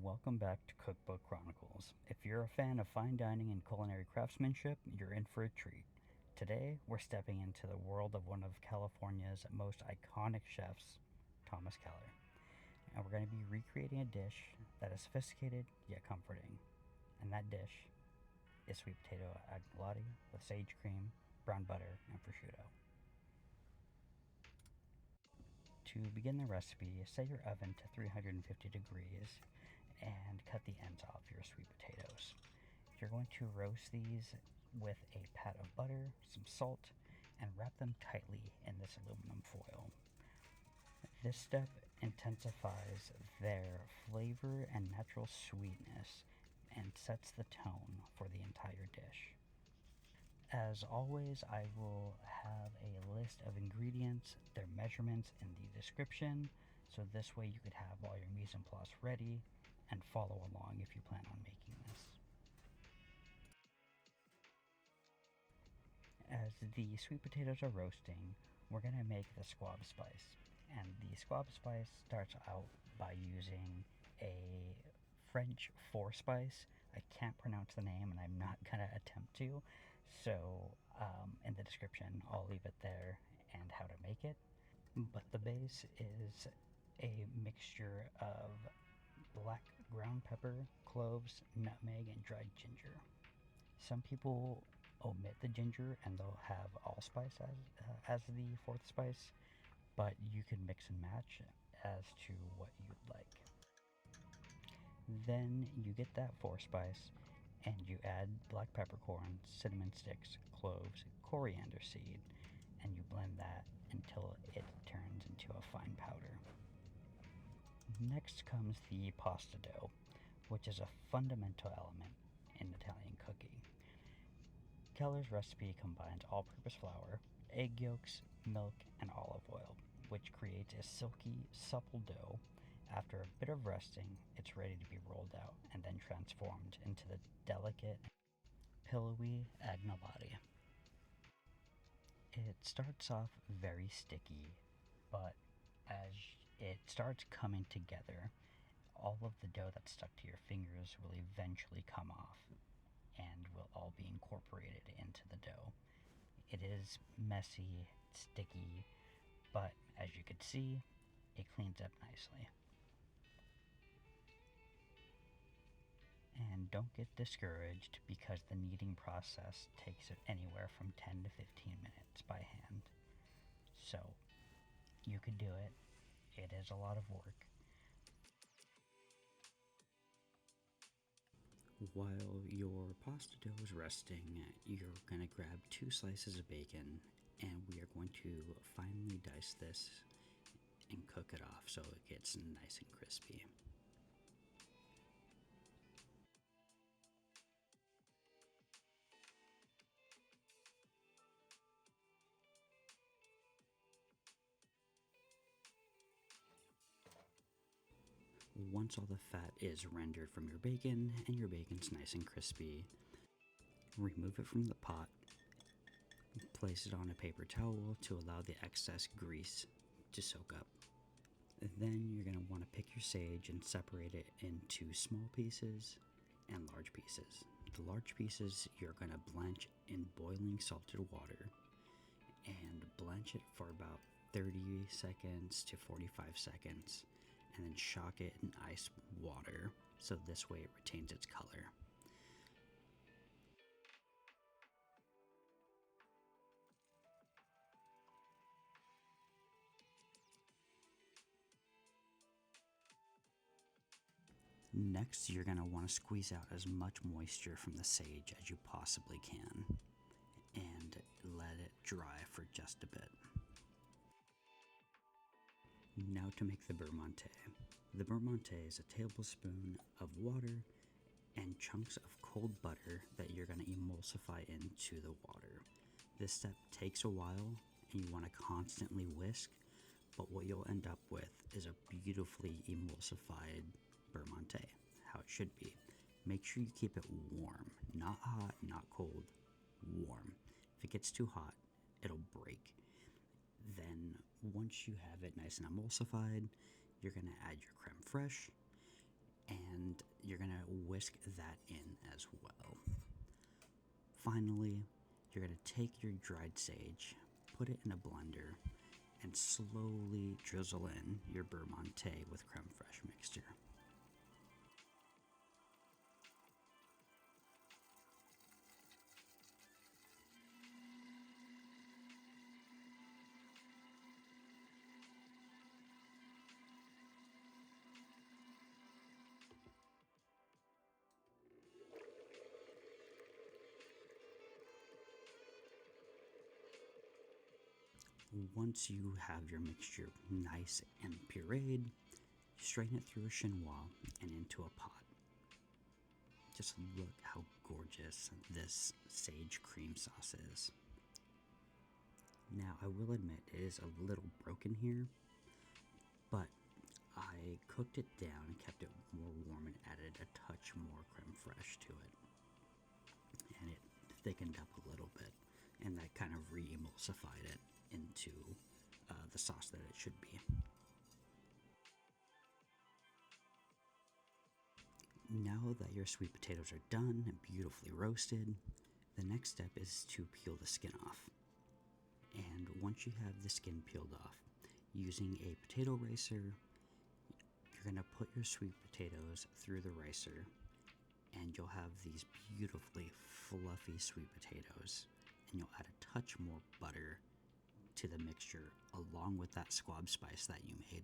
Welcome back to Cookbook Chronicles. If you're a fan of fine dining and culinary craftsmanship, you're in for a treat. Today, we're stepping into the world of one of California's most iconic chefs, Thomas Keller. And we're going to be recreating a dish that is sophisticated yet comforting. And that dish is sweet potato agnolotti with sage cream, brown butter, and prosciutto. To begin the recipe, set your oven to 350 degrees and cut the ends off your sweet potatoes. You're going to roast these with a pat of butter, some salt, and wrap them tightly in this aluminum foil. This step intensifies their flavor and natural sweetness and sets the tone for the entire dish. As always, I will have a list of ingredients, their measurements in the description, so this way you could have all your mise en place ready and follow along if you plan on making this. As the sweet potatoes are roasting, we're going to make the squab spice. And the squab spice starts out by using a French 4-spice. I can't pronounce the name and I'm not going to attempt to. So in the description, I'll leave it there and how to make it. But the base is a mixture of black ground pepper, cloves, nutmeg, and dried ginger. Some people omit the ginger and they'll have allspice as the fourth spice, but you can mix and match as to what you'd like. Then you get that 4-spice and you add black peppercorn, cinnamon sticks, cloves, coriander seed, and you blend that until it turns into a fine powder. Next comes the pasta dough, which is a fundamental element in Italian cooking. Keller's recipe combines all-purpose flour, egg yolks, milk, and olive oil, which creates a silky, supple dough. After a bit of resting, it's ready to be rolled out and then transformed into the delicate, pillowy agnolotti. It starts off very sticky, but as it starts coming together, all of the dough that's stuck to your fingers will eventually come off and will all be incorporated into the dough. It is messy, sticky, but as you can see, it cleans up nicely. And don't get discouraged because the kneading process takes anywhere from 10 to 15 minutes by hand. So you could do it. It is a lot of work. While your pasta dough is resting, you're going to grab 2 slices of bacon and we are going to finely dice this and cook it off so it gets nice and crispy. Once all the fat is rendered from your bacon and your bacon's nice and crispy, remove it from the pot, place it on a paper towel to allow the excess grease to soak up. Then you're going to want to pick your sage and separate it into small pieces and large pieces. The large pieces you're going to blanch in boiling salted water and blanch it for about 30 seconds to 45 seconds. And then shock it in ice water so this way it retains its color. Next, you're going to want to squeeze out as much moisture from the sage as you possibly can and let it dry for just a bit. Now to make the beurre monté. The beurre monté is a tablespoon of water and chunks of cold butter that you're going to emulsify into the water. This step takes a while and you want to constantly whisk, but what you'll end up with is a beautifully emulsified beurre monté, how it should be. Make sure you keep it warm, not hot, not cold, warm. If it gets too hot, it'll break. Then once you have it nice and emulsified, you're going to add your creme fraiche and you're going to whisk that in as well. Finally, you're going to take your dried sage, put it in a blender, and slowly drizzle in your beurre monté with creme fraiche mixture. Once you have your mixture nice and pureed, strain it through a chinois and into a pot. Just look how gorgeous this sage cream sauce is. Now, I will admit it is a little broken here, but I cooked it down and kept it more warm and added a touch more creme fraiche to it. And it thickened up a little bit, and that kind of re-emulsified it into the sauce that it should be. Now that your sweet potatoes are done and beautifully roasted, the next step is to peel the skin off. And once you have the skin peeled off, using a potato ricer, you're going to put your sweet potatoes through the ricer, and you'll have these beautifully fluffy sweet potatoes. And you'll add a touch more butter to the mixture along with that squab spice that you made.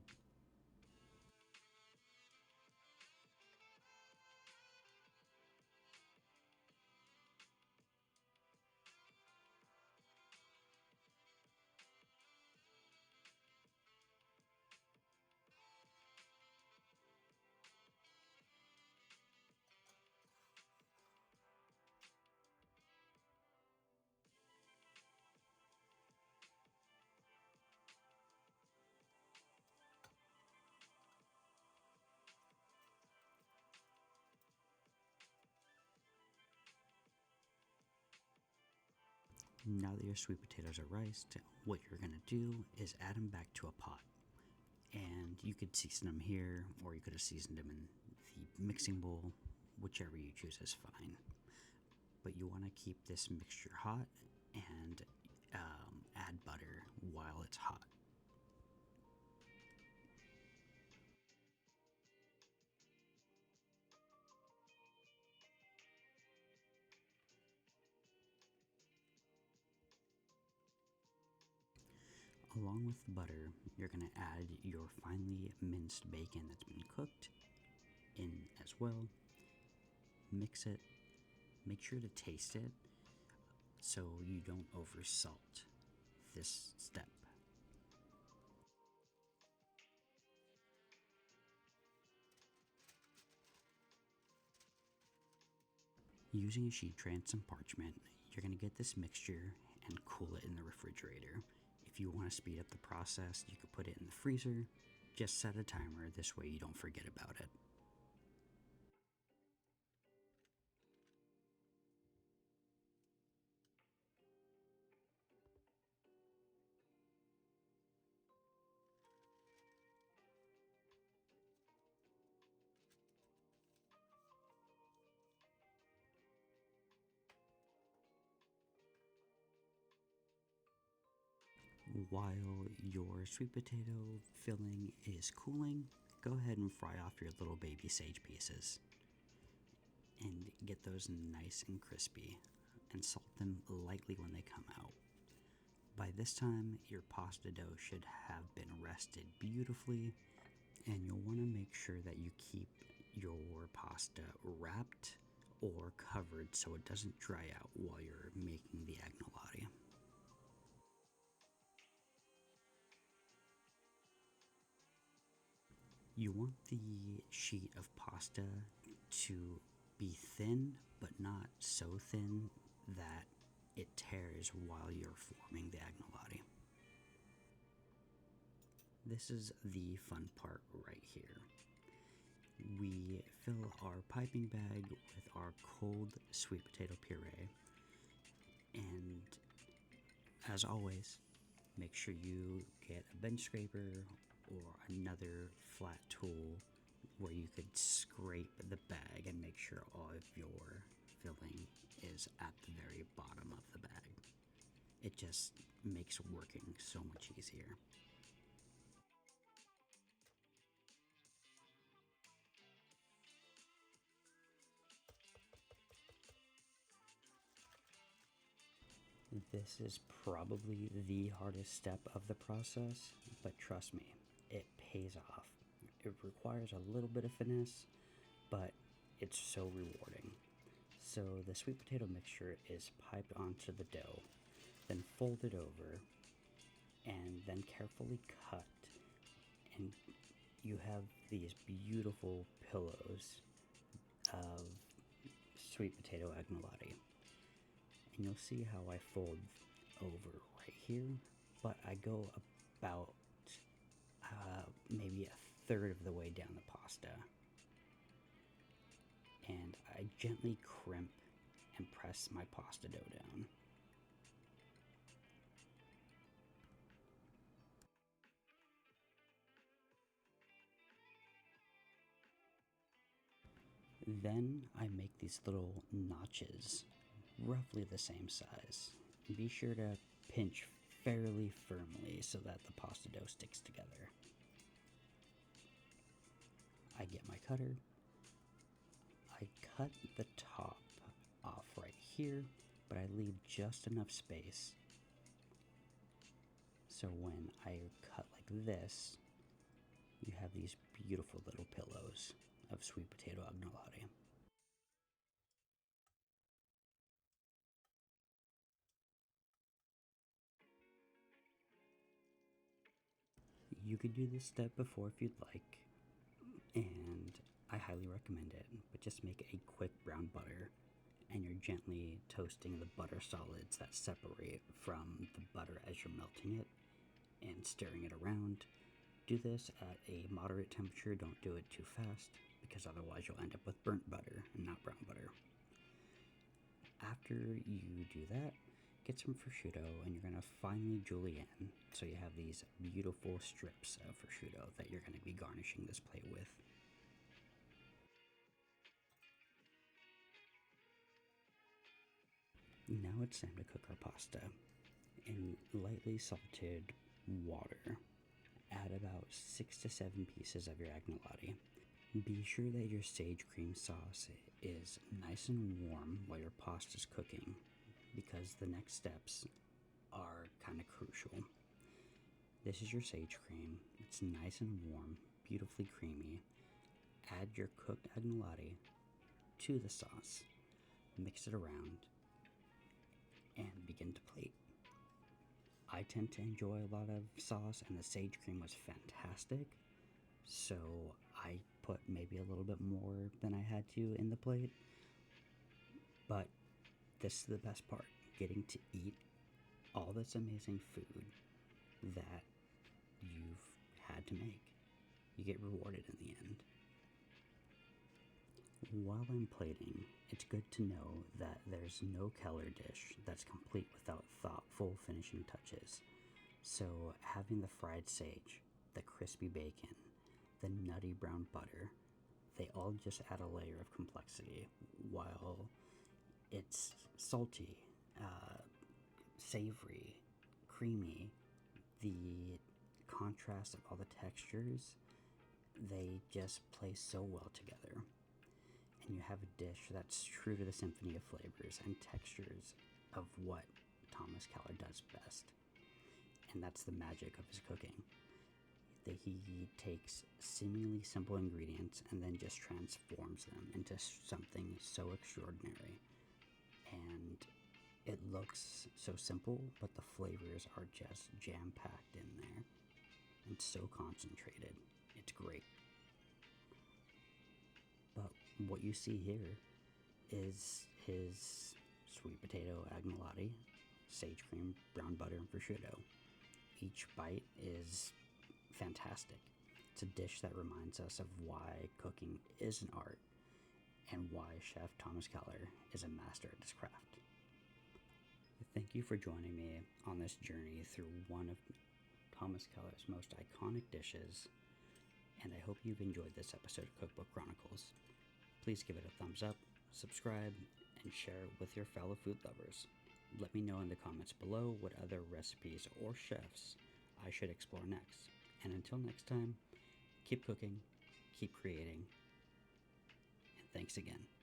Now that your sweet potatoes are riced, what you're going to do is add them back to a pot. And you could season them here, or you could have seasoned them in the mixing bowl, whichever you choose is fine. But you want to keep this mixture hot and add butter while it's hot. Along with butter, you're going to add your finely minced bacon that's been cooked in as well. Mix it. Make sure to taste it so you don't oversalt this step. Using a sheet tray and some parchment, you're going to get this mixture and cool it in the refrigerator. If you want to speed up the process, you could put it in the freezer. Just set a timer, this way you don't forget about it. While your sweet potato filling is cooling, go ahead and fry off your little baby sage pieces and get those nice and crispy, and salt them lightly when they come out. By this time, your pasta dough should have been rested beautifully, and you'll want to make sure that you keep your pasta wrapped or covered so it doesn't dry out while you're making the agnolotti. You want the sheet of pasta to be thin, but not so thin that it tears while you're forming the agnolotti. This is the fun part right here. We fill our piping bag with our cold sweet potato puree, and as always, make sure you get a bench scraper or another flat tool where you could scrape the bag is at the very bottom of the bag. It just makes working so much easier. This is probably the hardest step of the process, but trust me, it pays off. It requires a little bit of finesse, but it's so rewarding. So the sweet potato mixture is piped onto the dough, then folded over, and then carefully cut. And you have these beautiful pillows of sweet potato agnolotti. And you'll see how I fold over right here, but I go about maybe a third of the way down the pasta. And I gently crimp and press my pasta dough down. Then I make these little notches, roughly the same size. Be sure to pinch fairly firmly so that the pasta dough sticks together. I get my cutter. I cut the top off right here, but I leave just enough space so when I cut like this, you have these beautiful little pillows of sweet potato agnolotti. You could do this step before if you'd like, and I highly recommend it, but just make a quick brown butter, and you're gently toasting the butter solids that separate from the butter as you're melting it and stirring it around. Do this at a moderate temperature, don't do it too fast, because otherwise you'll end up with burnt butter and not brown butter. After you do that, get some prosciutto, and you're going to finely julienne, so you have these beautiful strips of prosciutto that you're going to be garnishing this plate with. Now it's time to cook our pasta. In lightly salted water, add about 6 to 7 pieces of your agnolotti. Be sure that your sage cream sauce is nice and warm while your pasta is cooking, because the next steps are kind of crucial. This is your sage cream. It's nice and warm, beautifully creamy. Add your cooked agnolotti to the sauce, mix it around, and begin to plate. I tend to enjoy a lot of sauce, and the sage cream was fantastic, so I put maybe a little bit more than I had to in the plate. But this is the best part, getting to eat all this amazing food that you've had to make. You get rewarded in the end. While I'm plating, it's good to know that there's no Keller dish that's complete without thoughtful finishing touches. So having the fried sage, the crispy bacon, the nutty brown butter, they all just add a layer of complexity, while it's salty, savory, creamy. The contrast of all the textures, they just play so well together. And you have a dish that's true to the symphony of flavors and textures of what Thomas Keller does best. And that's the magic of his cooking. That he takes seemingly simple ingredients and then just transforms them into something so extraordinary. And it looks so simple, but the flavors are just jam-packed in there and so concentrated. It's great. But what you see here is his sweet potato agnolotti, sage cream, brown butter, and prosciutto. Each bite is fantastic. It's a dish that reminds us of why cooking is an art and why Chef Thomas Keller is a master at his craft. Thank you for joining me on this journey through one of Thomas Keller's most iconic dishes, and I hope you've enjoyed this episode of Cookbook Chronicles. Please give it a thumbs up, subscribe, and share it with your fellow food lovers. Let me know in the comments below what other recipes or chefs I should explore next. And until next time, keep cooking, keep creating, and thanks again.